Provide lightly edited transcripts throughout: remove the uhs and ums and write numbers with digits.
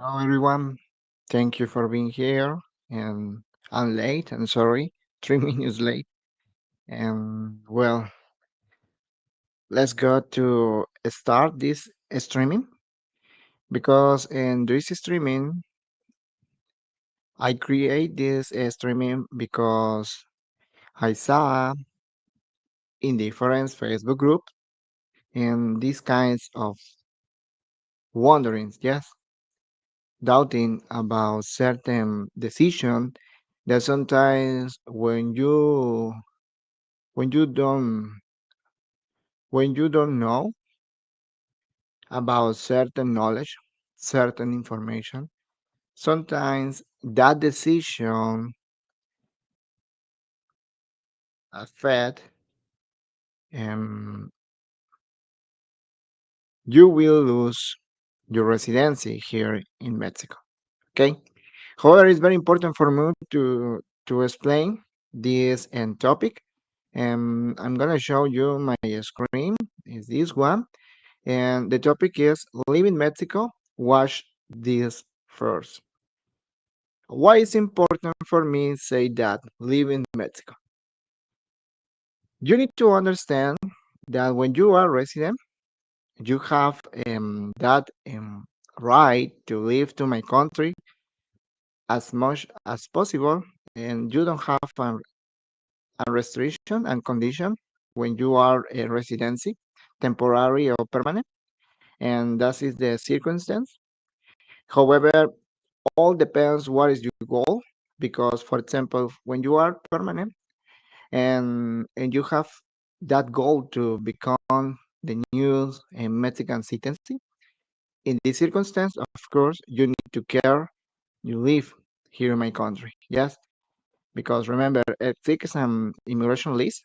Hello, everyone. Thank you for being here. And I'm late. I'm sorry, 3 minutes late. And well, let's go to start this streaming because in this streaming, I create this streaming because I saw in different Facebook group and these kinds of wonderings, yes, doubting about certain decision that sometimes when you don't when you don't know about certain knowledge, certain information, sometimes that decision affect and you will lose your residency here in Mexico. Okay. However, it's very important for me to explain this topic. And I'm gonna show you my screen. Is this one? And the topic is Live in Mexico. Watch this first. Why is important for me say that live in Mexico? You need to understand that when you are resident, you have that right to live to my country as much as possible, and you don't have a restriction and condition when you are a residency, temporary or permanent, and that is the circumstance. However, all depends what is your goal, because for example, when you are permanent and you have that goal to become the new Mexican citizen. In this circumstance, of course, you need to care you live here in my country. Yes, because remember, it takes an immigration list,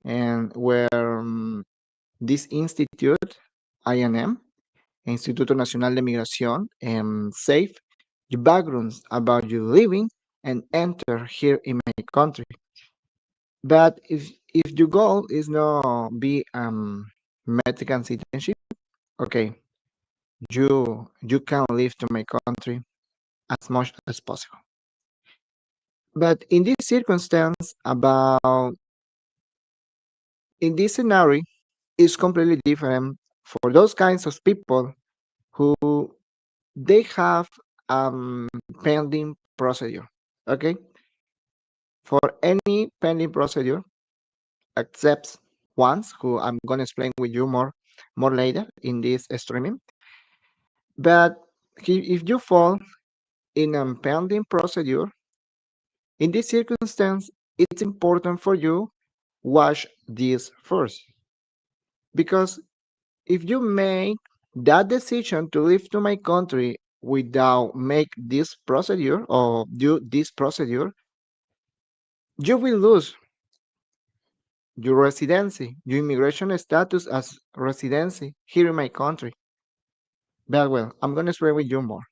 and where this institute, INM, Instituto Nacional de Migración, save the backgrounds about you living and enter here in my country. But if your goal is not be Mexican citizenship, okay, you can live to my country as much as possible. But in this circumstance, about in this scenario, is completely different for those kinds of people who they have um pending procedure. Okay, for any pending procedure, except ones who I'm gonna explain with you more later in this streaming. But if you fall in a pending procedure, in this circumstance, it's important for you watch this first. Because if you make that decision to leave to my country without make this procedure or do this procedure, you will lose your residency, your immigration status as residency here in my country. But well, I'm gonna explain with you more.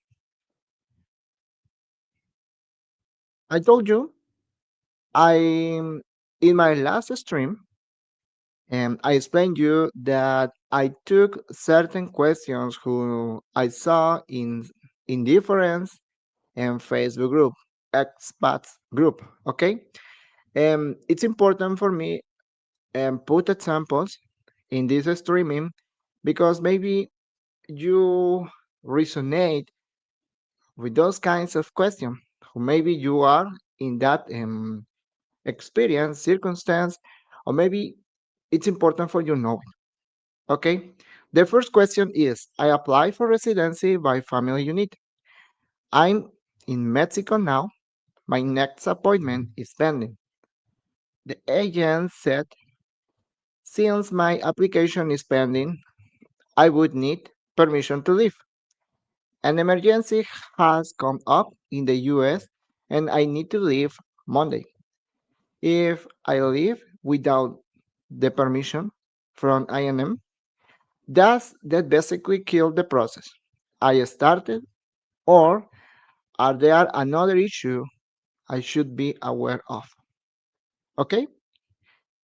I told you I in my last stream, and I explained you that I took certain questions who I saw in different Facebook group, expats group. Okay, it's important for me and put examples in this streaming because maybe you resonate with those kinds of questions. Or maybe you are in that experience, circumstance, or maybe it's important for you knowing. Okay. The first question is I apply for residency by family unit. I'm in Mexico now. My next appointment is pending. The agent said, since my application is pending, I would need permission to leave. An emergency has come up in the US and I need to leave Monday. If I leave without the permission from INM, does that basically kill the process I started, or are there another issue I should be aware of? Okay,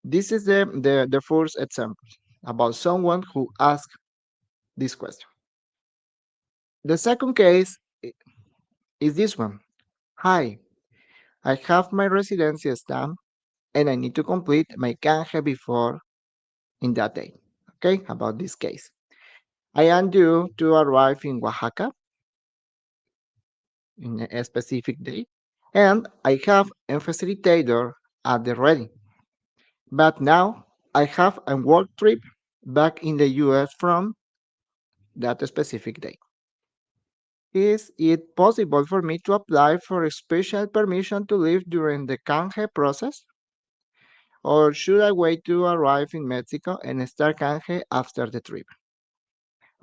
this is the first example about someone who asked this question. The second case is this one. Hi, I have my residency stamp and I need to complete my canje before in that day. Okay, about this case. I am due to arrive in Oaxaca in a specific day, and I have a facilitator at the ready. But now I have a work trip back in the US from that specific day. Is it possible for me to apply for a special permission to leave during the canje process? Or should I wait to arrive in Mexico and start canje after the trip?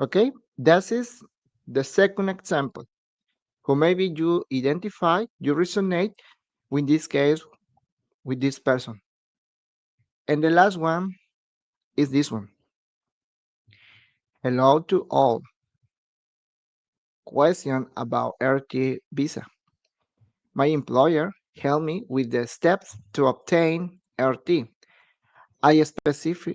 Okay, this is the second example. Who maybe you identify, you resonate with this case, with this person. And the last one is this one. Hello to all. Question about RT visa. My employer helped me with the steps to obtain RT. I specify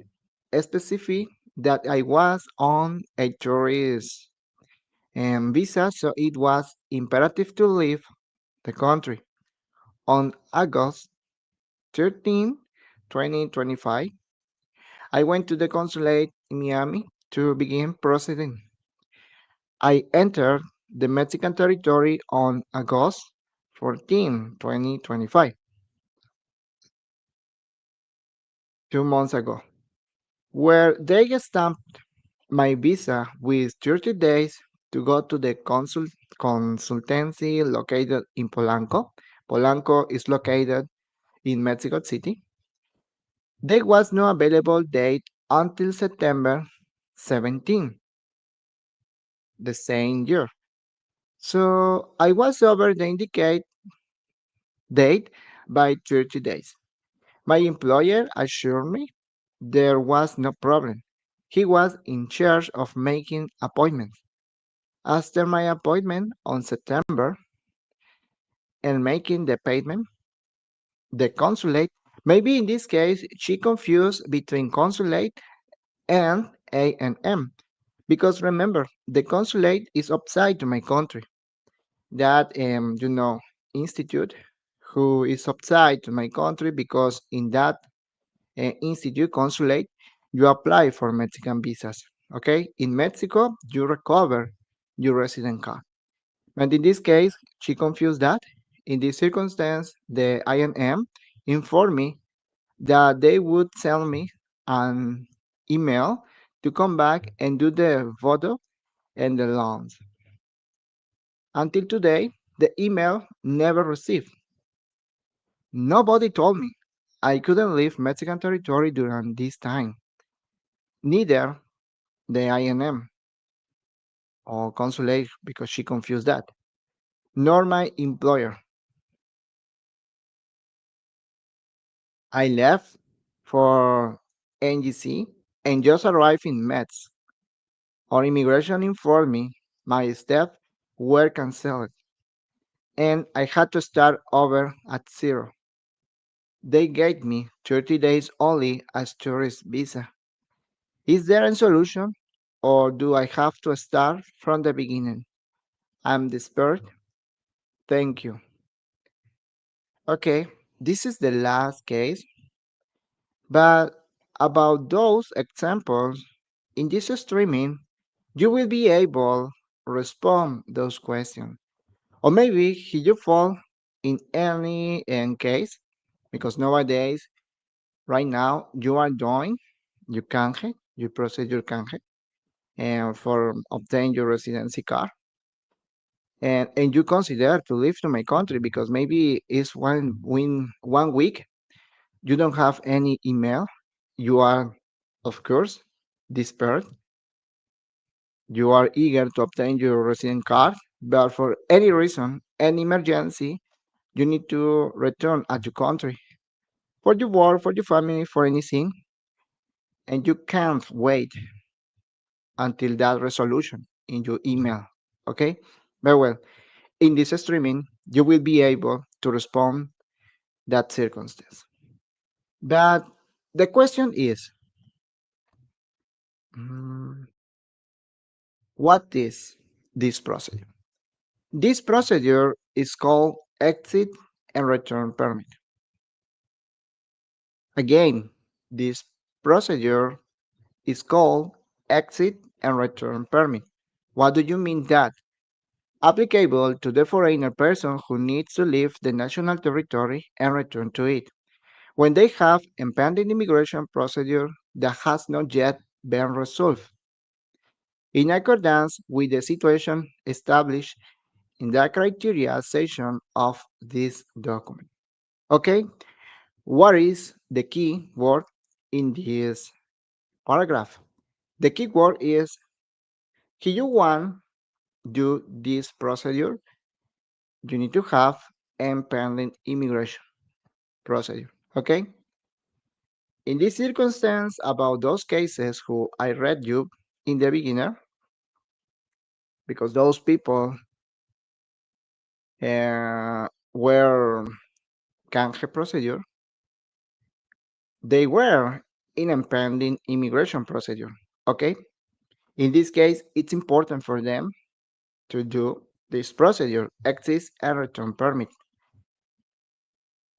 that I was on a tourist visa, so it was imperative to leave the country. On August 13, 2025, I went to the consulate in Miami to begin proceeding. I entered the Mexican territory on August 14, 2025, 2 months ago, where they stamped my visa with 30 days to go to the consultancy located in Polanco. Polanco is located in Mexico City. There was no available date until September 17, the same year. So I was over the indicated date by 30 days. My employer assured me there was no problem. He was in charge of making appointments. After my appointment on September and making the payment, the consulate, maybe in this case, she confused between consulate and INM. Because remember, the consulate is outside to my country. That, institute who is outside to my country because in that institute consulate, you apply for Mexican visas. Okay, in Mexico, you recover your resident card. And in this case, she confused that. In this circumstance, the INM informed me that they would send me an email to come back and do the photo and the loans. Until today, the email never received. Nobody told me I couldn't leave Mexican territory during this time. Neither the INM or consulate because she confused that, nor my employer. I left for NGC and just arrived in Metz. Our immigration informed me my steps were cancelled and I had to start over at zero. They gave me 30 days only as tourist visa. Is there a solution or do I have to start from the beginning? I'm desperate. Thank you. Okay, this is the last case, but about those examples in this streaming, you will be able to respond those questions. Or maybe you fall in any case, because nowadays, right now, you are doing you canje, you proceed your canje, and for obtain your residency card. And you consider to leave to my country because maybe it's one week you don't have any email. You are, of course, desperate. You are eager to obtain your resident card, but for any reason, any emergency, you need to return at your country for your work, for your family, for anything, and you can't wait until that resolution in your email. Okay? Very well. In this streaming, you will be able to respond that circumstance. But the question is, mm, what is? this procedure. This procedure is called exit and return permit. Again, this procedure is called exit and return permit. What do you mean that? Applicable to the foreigner person who needs to leave the national territory and return to it when they have a pending immigration procedure that has not yet been resolved, in accordance with the situation established in the criteria section of this document. Okay, what is the key word in this paragraph? The key word is if you want to do this procedure, you need to have a pending immigration procedure. Okay? In this circumstance, about those cases who I read you in the beginner, because those people were canje procedure, they were in a pending immigration procedure. Okay? In this case, it's important for them to do this procedure, exit and return permit,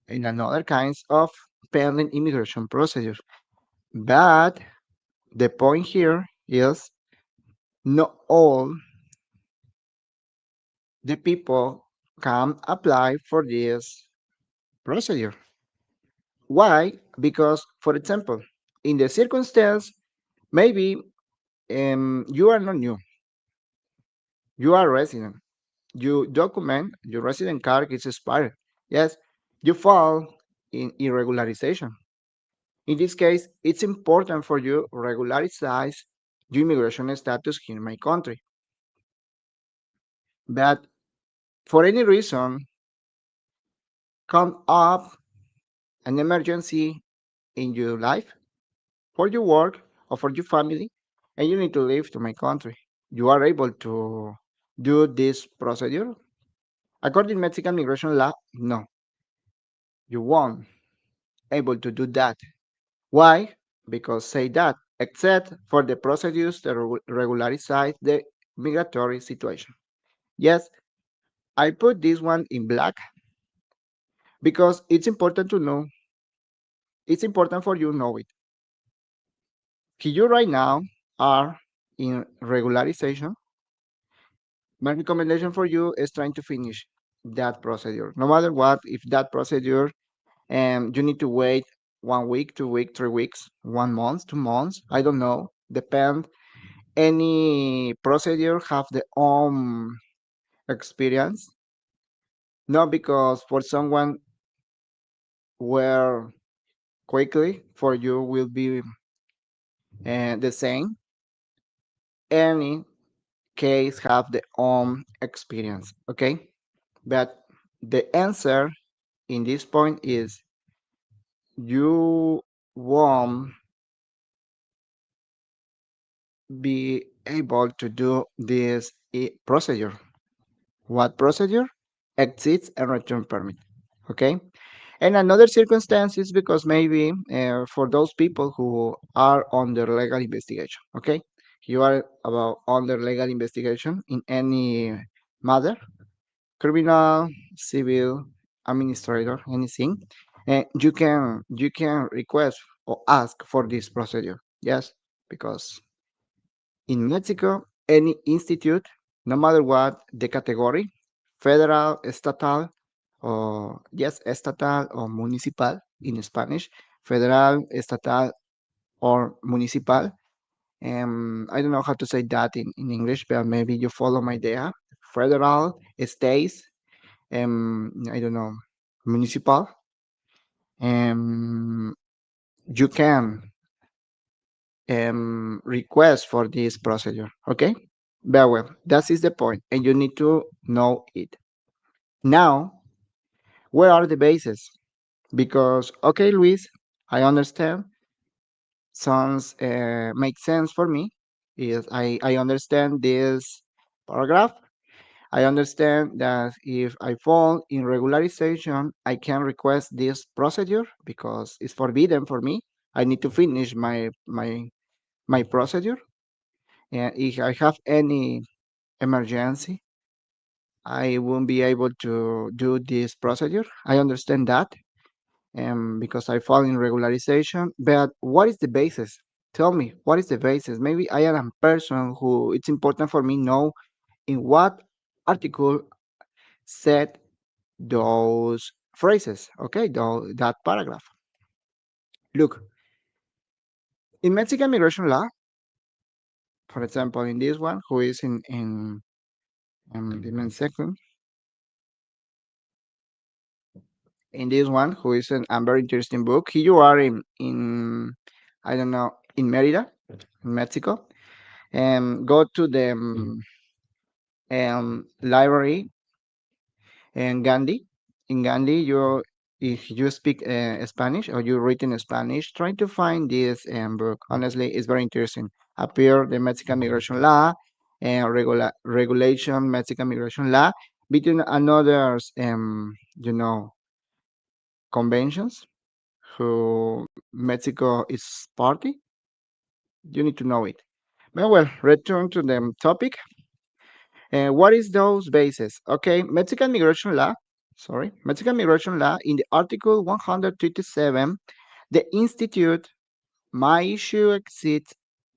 in another kinds of pending immigration procedures. But the point here is not all the people can apply for this procedure. Why? Because, for example, in the circumstance, maybe you are not new, you are resident. You document your resident card is expired. Yes, you fall in irregularization. In this case, it's important for you regularize your immigration status here in my country. But for any reason, come up an emergency in your life, for your work, or for your family, and you need to leave to my country. You are able to do this procedure? According to Mexican immigration law, no, you won't able to do that. Why? Because say that, except for the procedures that regularize the migratory situation. Yes, I put this one in black because it's important to know. It's important for you to know it. If you right now are in regularization, my recommendation for you is trying to finish that procedure. No matter what, if that procedure you need to wait 1 week, 2 weeks, 3 weeks, 1 month, 2 months, I don't know. Depend. Any procedure have the own experience. Not because for someone where quickly for you will be the same. Any case have the own experience. Okay, but the answer in this point is you won't be able to do this procedure. What procedure? Exits and return permit. Okay. And another circumstance is because maybe for those people who are under legal investigation. Okay. You are about under legal investigation in any matter, criminal, civil, administrator, anything. You can request or ask for this procedure. Yes, because in Mexico, any institute, no matter what the category, federal, estatal, or yes, estatal or municipal in Spanish, federal, estatal, or municipal. I don't know how to say that in English, but maybe you follow my idea. Federal, states, I don't know, municipal. Um, you can request for this procedure. Okay, very well. That is the point, and you need to know it. Now, where are the bases? Because okay, Luis, I understand. Sounds makes sense for me. Is I understand this paragraph. I understand that if I fall in regularization, I can request this procedure because it's forbidden for me. I need to finish my procedure. And if I have any emergency, I won't be able to do this procedure. I understand that, because I fall in regularization. But what is the basis? Tell me, what is the basis? Maybe I am a person who it's important for me know in what article said those phrases. Okay, that paragraph. Look, in Mexican immigration law, for example, in this one, who is give me a second. In this one, who is a very interesting book. Here you are in I don't know, in Merida, in Mexico, and go to the library in Gandhi. In Gandhi, you if you speak Spanish or you read in Spanish, try to find this book. Honestly, it's very interesting. Appear the Mexican migration law and regulation Mexican migration law between another conventions who Mexico is party. You need to know it. But well, return to the topic. What is those bases? Okay, Mexican migration law in the Article 137, the Institute may issue exit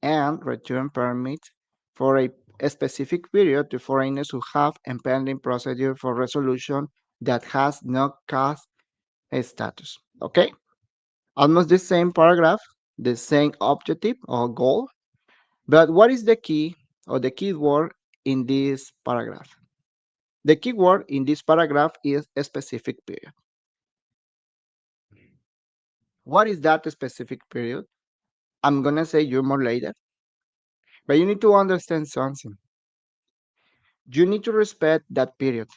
and return permits for a specific period to foreigners who have a pending procedure for resolution that has no cause status. Okay, almost the same paragraph, the same objective or goal, but what is the key or the key word in this paragraph? The key word in this paragraph is a specific period. What is that specific period? I'm gonna say you more later, but you need to understand something. You need to respect that period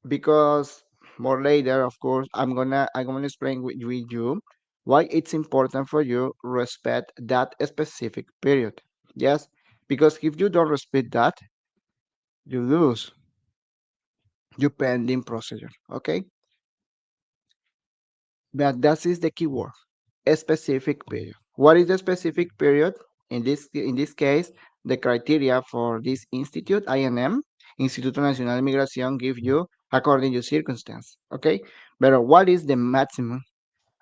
because more later, of course, I'm gonna explain with you why it's important for you respect that specific period. Yes, because if you don't respect that, you lose your pending procedure. Okay, but that is the key word. A specific period. What is the specific period? In this case, the criteria for this institute, INM, Instituto Nacional de Migración, give you according to circumstance. Okay, but what is the maximum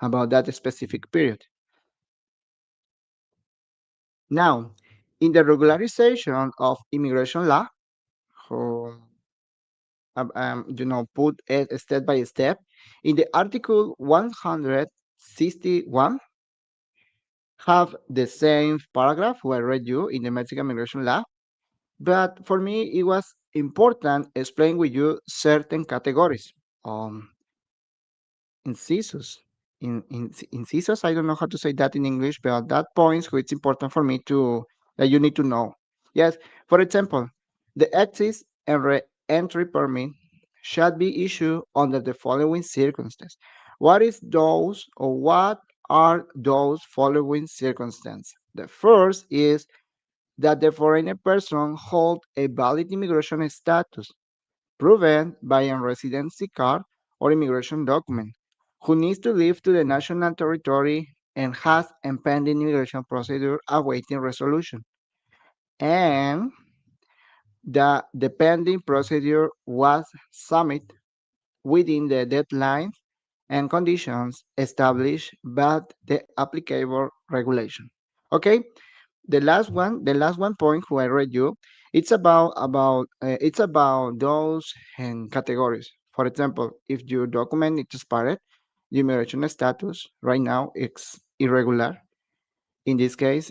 about that specific period? Now, in the regularization of immigration law, who put it step by step in the Article 161 have the same paragraph who I read you in the Mexican immigration law, but for me it was important explain with you certain categories. Um, incisos. Incisos, I don't know how to say that in English, but that points which it's important for me to that you need to know. Yes, for example, the exit and re-entry permit shall be issued under the following circumstances. What is those or what are those following circumstances? The first is that the foreign person hold a valid immigration status proven by a residency card or immigration document, who needs to live to the national territory and has a pending immigration procedure awaiting resolution. And the pending procedure was submitted within the deadlines and conditions established by the applicable regulation. Okay, the last one point who I read you, it's about those categories. For example, if your document is expired, your immigration status right now it's irregular. In this case,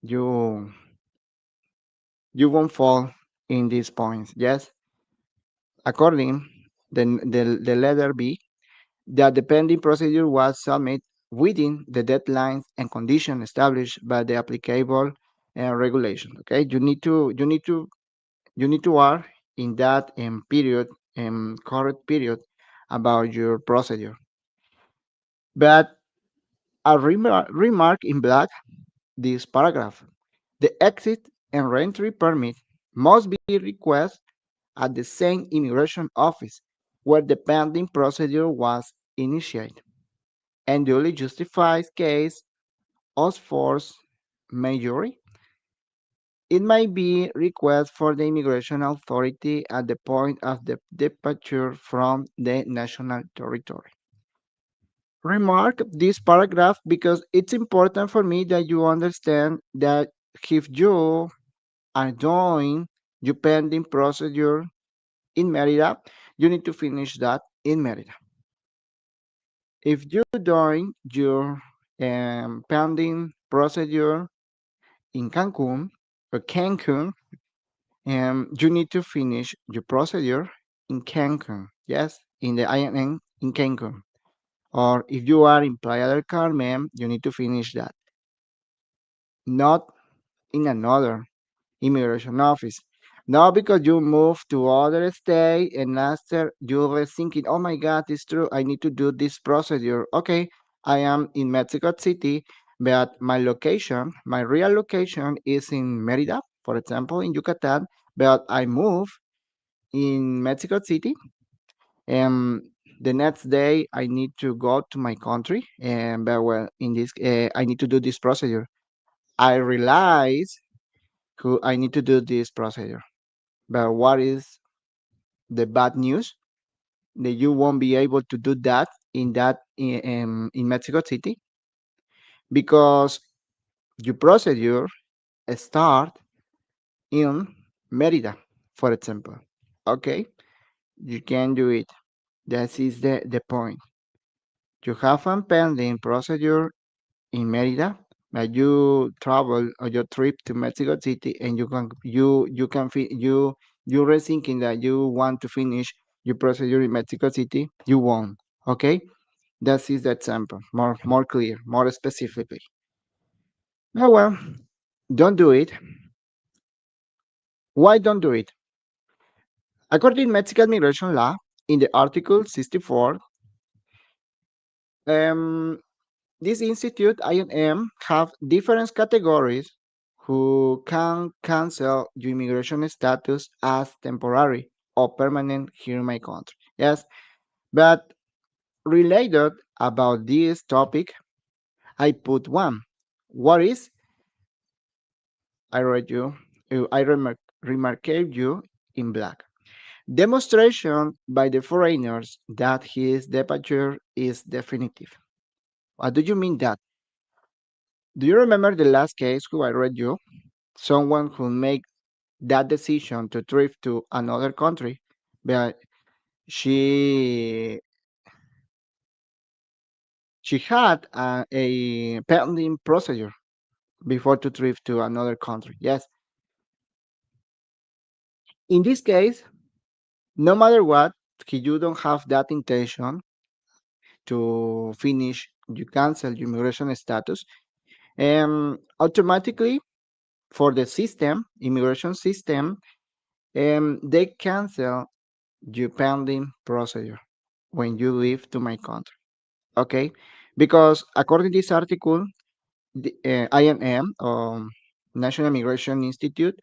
you you won't fall in these points. Yes, according the letter B, that the pending procedure was submitted within the deadlines and conditions established by the applicable regulation. Okay, you need to are in that period correct period about your procedure. But a remark in black this paragraph: the exit and reentry permit must be requested at the same immigration office where the pending procedure was initiated and duly justifies case of force majeure. It might be request for the immigration authority at the point of the departure from the national territory. Remark this paragraph because it's important for me that you understand that if you are doing your pending procedure in Merida, you need to finish that in Merida. If you're doing your pending procedure in Cancun, you need to finish your procedure in Cancun. Yes, in the INM in Cancun. Or if you are in Playa del Carmen, you need to finish that. Not in another immigration office. Not because you move to other state and after you were thinking, oh my God, it's true, I need to do this procedure. Okay, I am in Mexico City, but my location, my real location is in Merida, for example, in Yucatan, but I move in Mexico City. And the next day I need to go to my country, and but well, in this, I need to do this procedure. I realize who I need to do this procedure. But what is the bad news? That you won't be able to do that in Mexico City because your procedure start in Merida, for example. Okay, you can do it. That is the point. You have a pending procedure in Merida, but you travel or your trip to Mexico City, and you were thinking that you want to finish your procedure in Mexico City, you won't. Okay, that is the example. More clear, more specifically. Oh well, don't do it. Why don't do it? According to Mexican immigration law, in the Article 64, um, this institute, INM, have different categories who can cancel your immigration status as temporary or permanent here in my country. Yes, but related about this topic, I put one. What is? I read you. Remarked you in black. Demonstration by the foreigners that his departure is definitive. What do you mean that? Do you remember the last case who I read you? Someone who make that decision to trip to another country, but she she had a pending procedure before to trip to another country. Yes, in this case, no matter what, if you don't have that intention to finish, you cancel your immigration status, and automatically for the system, immigration system, they cancel your pending procedure when you leave to my country. Okay, because according to this article, the INM, National Immigration Institute,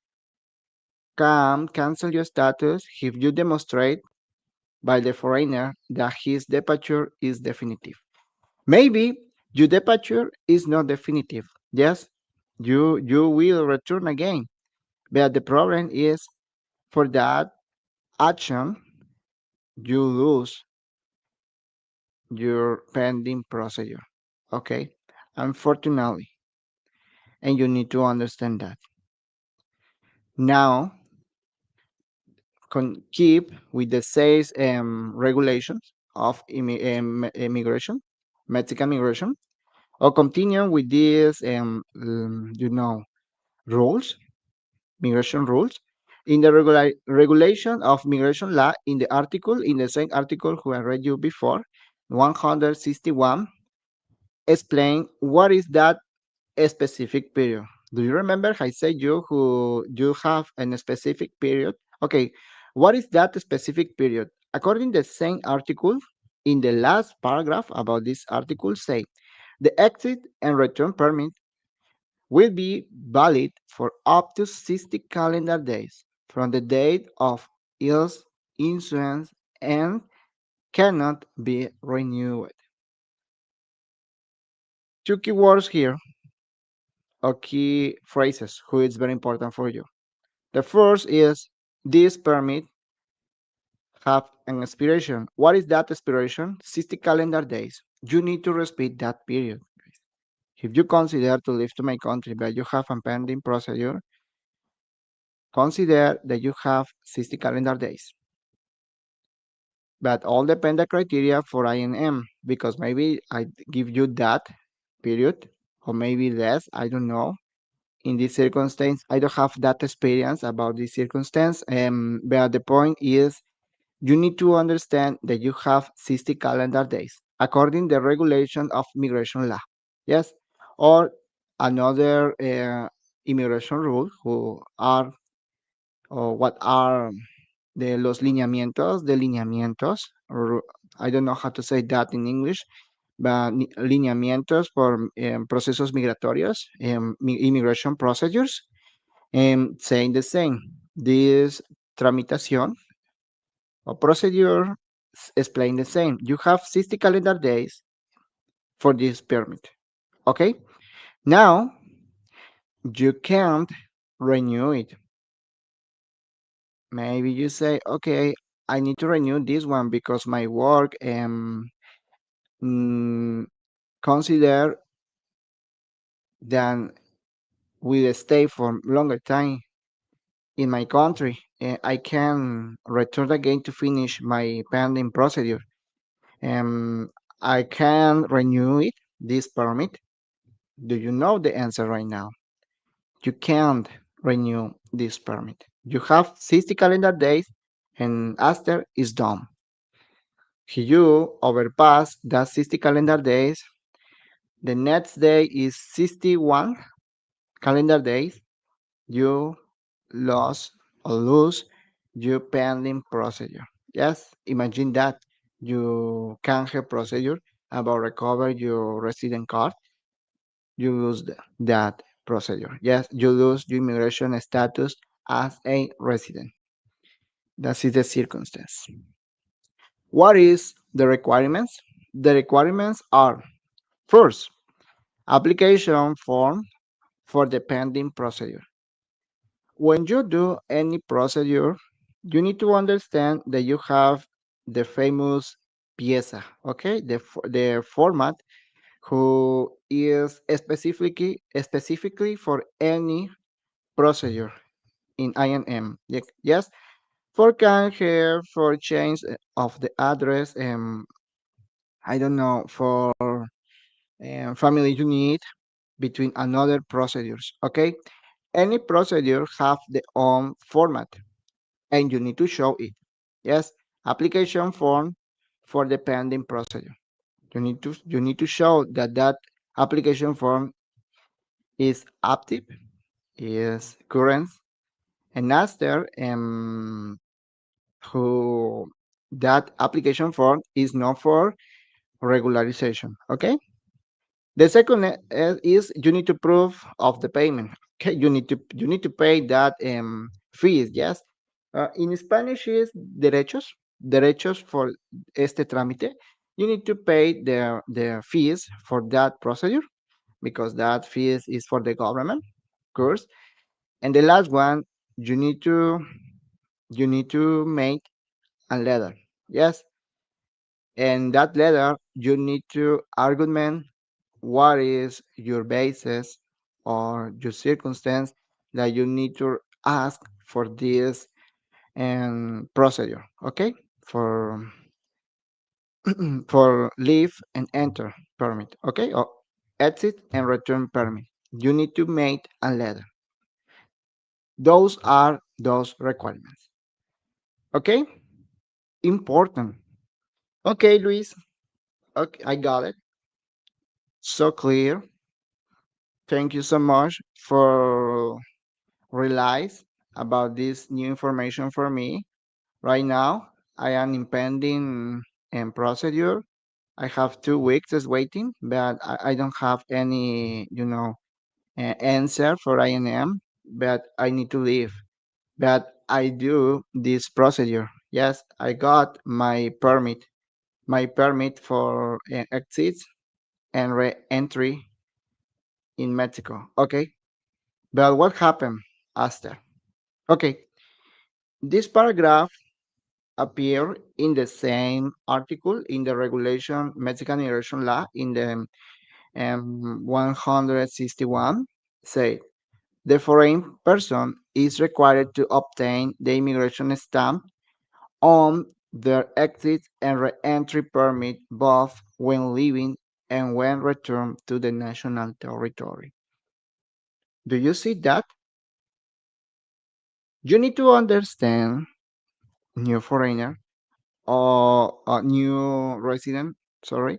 can cancel your status if you demonstrate by the foreigner that his departure is definitive. Maybe your departure is not definitive. Yes, you will return again, but the problem is for that action you lose your pending procedure. Okay, unfortunately, and you need to understand that. Now, keep with the same regulations of immigration, Mexican immigration, or continue with these, rules, migration rules. In the regulation of migration law, in the same article who I read you before, 161, explain what is that a specific period. Do you remember I said you have a specific period? Okay, what is that specific period? According to the same article, in the last paragraph about this article say the exit and return permit will be valid for up to 60 calendar days from the date of its issuance and cannot be renewed. Two keywords here. or key phrases who is very important for you. The first is this permit have an expiration. What is that expiration? 60 calendar days. You need to respect that period. If you consider to leave to my country but you have a pending procedure, consider that you have 60 calendar days. But all depend the criteria for INM because maybe I give you that period or maybe less. I don't know. In this circumstance, I don't have that experience about this circumstance. But the point is, you need to understand that you have 60 calendar days according the regulation of migration law. Yes, or another immigration rule who are or what are de los lineamientos, de lineamientos, or I don't know how to say that in English, but lineamientos por procesos migratorios, immigration procedures, saying the same. This tramitación or procedure explain the same. You have 60 calendar days for this permit. Okay? Now, you can't renew it. Maybe you say, okay, I need to renew this one because my work mm, consider that will stay for longer time in my country. I can return again to finish my pending procedure. Um, I can renew it, this permit. Do you know the answer right now? You can't renew this permit. You have 60 calendar days and after is done. If you overpass that 60 calendar days, the next day is 61 calendar days, you lost or lose your pending procedure. Yes, imagine that you can have procedure about recover your resident card, you lose that procedure. Yes, you lose your immigration status as a resident. That is the circumstance. What is the requirements? The requirements are first, application form for the pending procedure. When you do any procedure, you need to understand that you have the famous pieza, okay? The format who is specifically for any procedure in INM. Yes, for canje, for change of the address, I don't know, for family unit between another procedures, okay? Any procedure have the own format and you need to show it. Yes, application form for the pending procedure. You need to show that that application form is active, is current, and after who that application form is not for regularization. Okay. The second is you need to prove of the payment. Okay, you need to pay that fees. Yes, in Spanish is derechos for este trámite. You need to pay the fees for that procedure because that fees is for the government, of course. And the last one, you need to you need to make a letter. Yes, and that letter you need to argument what is your basis or your circumstance that you need to ask for this procedure. Okay, for for leave and enter permit. Okay, or exit and return permit. You need to make a letter. Those are those requirements. Okay, important. Okay, Luis. Okay, I got it. So clear. Thank you so much for realize about this new information for me. Right now, I am in pending procedure. I have 2 weeks as waiting, but I don't have any, answer for INM, but I need to leave. But I do this procedure. Yes, I got my permit for exits and re-entry in Mexico. Okay, but what happened after? Okay, this paragraph appear in the same article in the regulation Mexican immigration law in the 161 say the foreign person is required to obtain the immigration stamp on their exit and re-entry permit both when leaving and when returned to the national territory. Do you see that? You need to understand, new foreigner or new resident, sorry,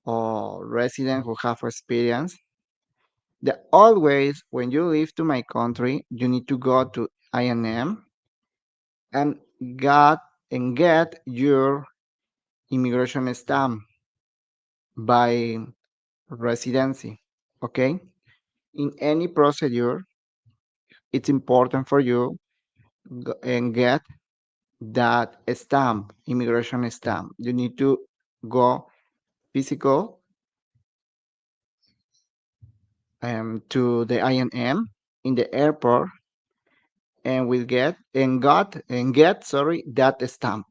or resident who have experience, that always when you leave to my country, you need to go to INM and get get your immigration stamp by residency. Okay, in any procedure, it's important for you and get that stamp, immigration stamp. You need to go physical to the INM in the airport and will get sorry that stamp.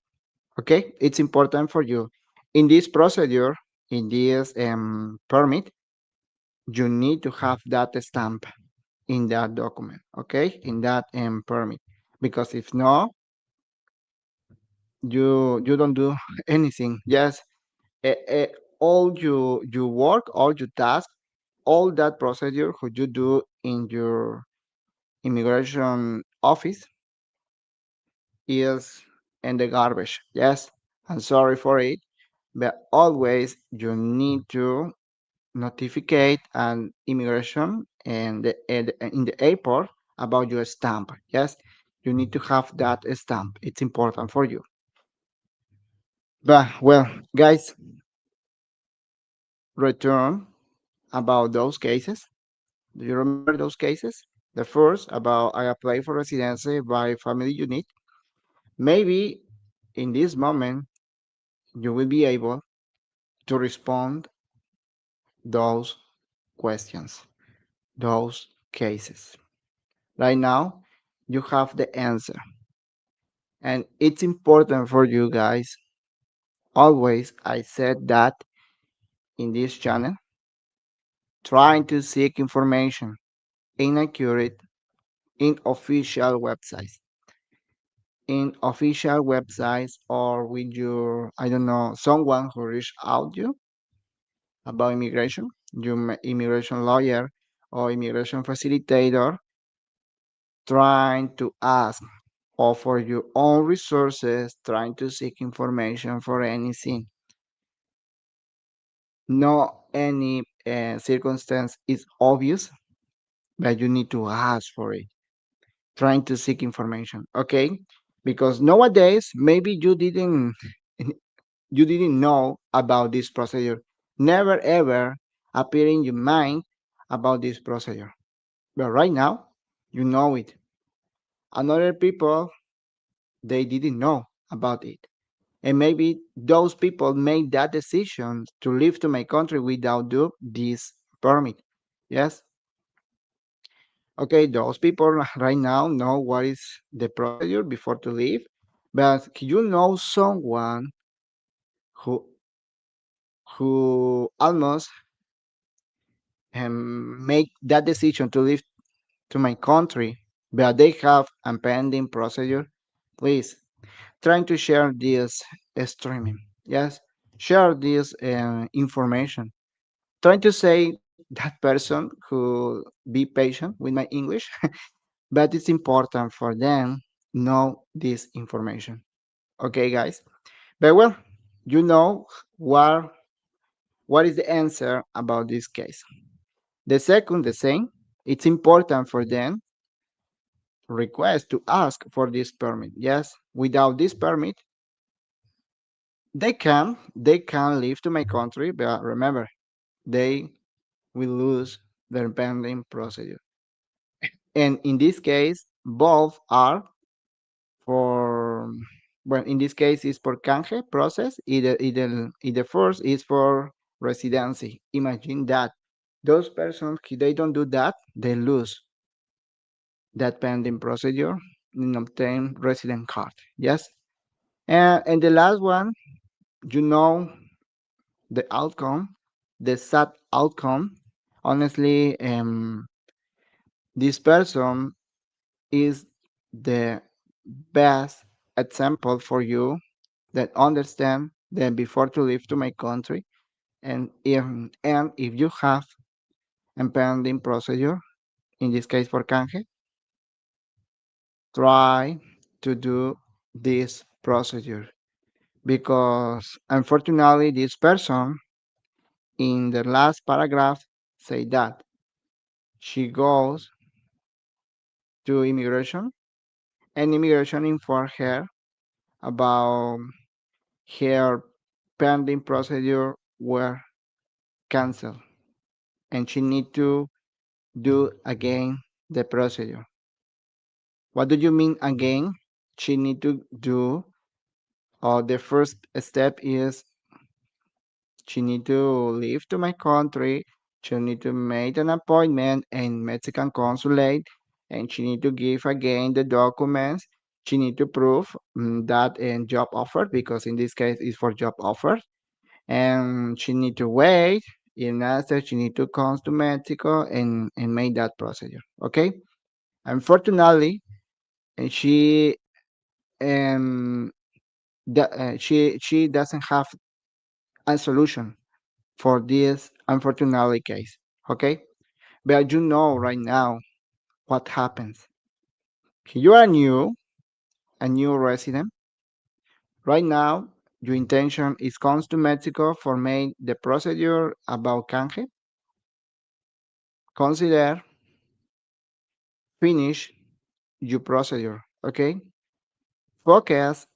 Okay, it's important for you in this procedure, in this permit. You need to have that stamp in that document. Okay, in that permit, because if no, you don't do anything. Yes, all you work, all your task, all that procedure who you do in your immigration office is in the garbage. Yes, I'm sorry for it, but always you need to notificate an immigration and in the airport about your stamp. Yes, you need to have that stamp. It's important for you. But well, guys, return about those cases. Do you remember those cases? The first about I apply for residency by family unit. Maybe in this moment you will be able to respond those questions, those cases. Right now, you have the answer. And it's important for you guys. Always, I said that in this channel, trying to seek information inaccurate in official websites. In official websites or with your, I don't know, someone who reached out you about immigration, your immigration lawyer or immigration facilitator, trying to ask or for your own resources, trying to seek information for anything. No any circumstance is obvious, but you need to ask for it. Trying to seek information, okay? Because nowadays maybe you didn't know about this procedure. Never ever appear in your mind about this procedure. But right now, you know it. And other people, they didn't know about it. And maybe those people made that decision to leave to my country without do this permit. Yes. Okay, those people right now know what is the procedure before to leave. But you know someone who almost make that decision to leave to my country, but they have a pending procedure. Please trying to share this streaming. Yes, share this information. Trying to say that person who be patient with my English, but it's important for them know this information. Okay, guys. But well, you know what what is the answer about this case. The second, the same. It's important for them request to ask for this permit. Yes, without this permit, they can leave to my country, but remember, they will lose their pending procedure. And in this case, both are for, well, in this case, is for canje process. Either first is for residency. Imagine that. Those persons, if they don't do that, they lose that pending procedure and obtain resident card. Yes. And the last one, you know the outcome, the sad outcome. Honestly, this person is the best example for you that understand that before to leave to my country, and if you have a pending procedure, in this case for canje, try to do this procedure because unfortunately this person in the last paragraph say that she goes to immigration and immigration inform her about her pending procedure were canceled and she need to do again the procedure. What do you mean again? She need to do, or the first step is she need to leave to my country. She need to make an appointment in Mexican consulate, and she need to give again the documents. She need to prove that in job offer because in this case it's for job offer, and she need to wait. And after she need to come to Mexico and make that procedure. Okay. Unfortunately, she um she doesn't have a solution for this unfortunately case. Okay, but you know right now what happens. You are a new resident. Right now, your intention is comes to Mexico for make the procedure about canje. Consider finish your procedure. Okay, focus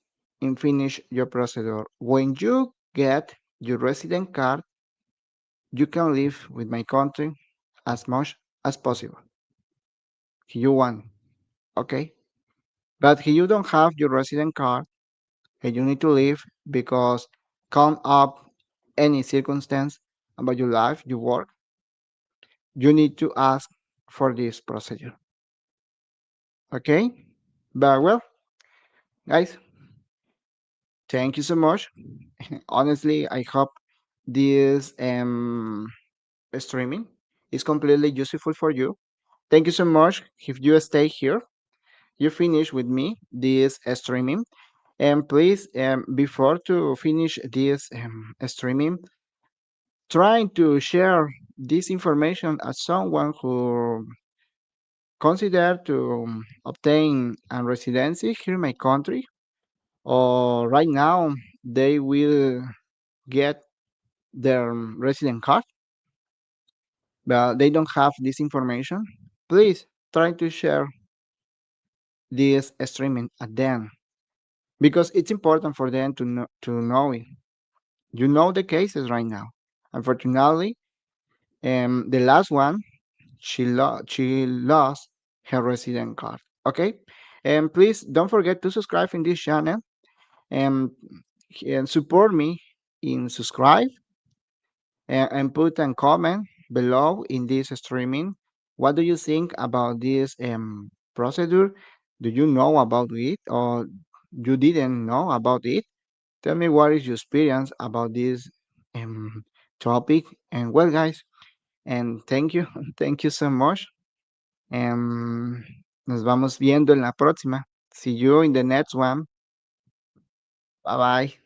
and finish your procedure. When you get your resident card, you can live with my country as much as possible. If you want, okay? But if you don't have your resident card and you need to leave because come up any circumstance about your life, your work, you need to ask for this procedure. Okay? But well, guys, thank you so much. Honestly, I hope this streaming is completely useful for you. Thank you so much. If you stay here, you finish with me this streaming. And please, before to finish this streaming, trying to share this information as someone who consider to obtain a residency here in my country, or right now they will get their resident card, but they don't have this information. Please try to share this streaming at them because it's important for them to know it. You know the cases right now. Unfortunately, the last one, she lost her resident card. Okay, and please don't forget to subscribe in this channel and, and support me in subscribe and put a comment below in this streaming. What do you think about this procedure? Do you know about it or you didn't know about it? Tell me what is your experience about this um, topic. And well, guys, and thank you, thank you so much. Nos vamos viendo en la próxima. See you in the next one. Bye bye.